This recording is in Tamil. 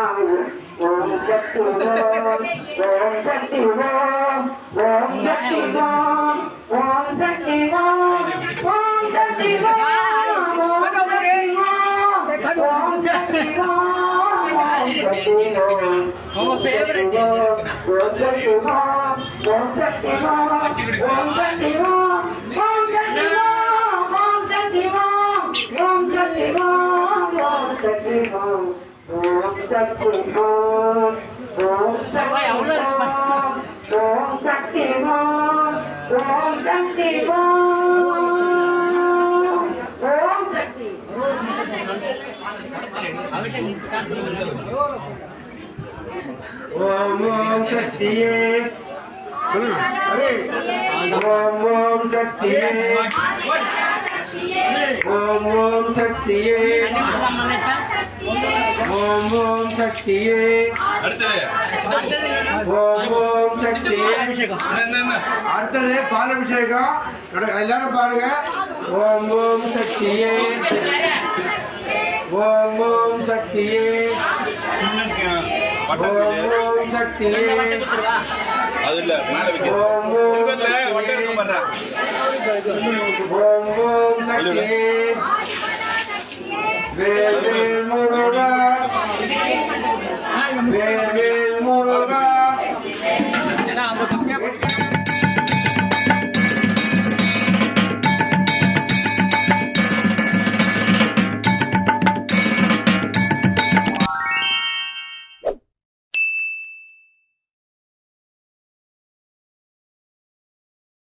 ஓம் சக்தி ஓம் சக்தி ஓம் சக்தி ஓம் சக்தி ஓம் சக்தி ஓம் சக்தி ஓம் ஃபேவரட் ஓம் சக்தி ஓம் சக்தி ஓம் சக்தி ஓம் சக்தி ஓம் சக்தி ஓம் சக்தி ஓம் சக்தி ஓம் ஓம் சக்தி ஓம் ஓம் சக்தி ஓம் சக்தி ஓம் சக்தி ஓம் சக்தி ஓம் ஓம் சக்தியே ஓம் ஓம் சக்தியே ஓம் ஓம் சக்தியே ஓம் ஓம் சக்தியே ஓம் ஓம் சக்தியே அடுத்தது பாலாபிஷேகம் எல்லாரும் பாருங்க ஓம் ஓம் சக்தியே ஓம் ஓம் சக்தியே ஓம் ஓம் சக்தியே ஓம் ஓம் சக்தியே வேல் வேல் முருகா வேல் வேல்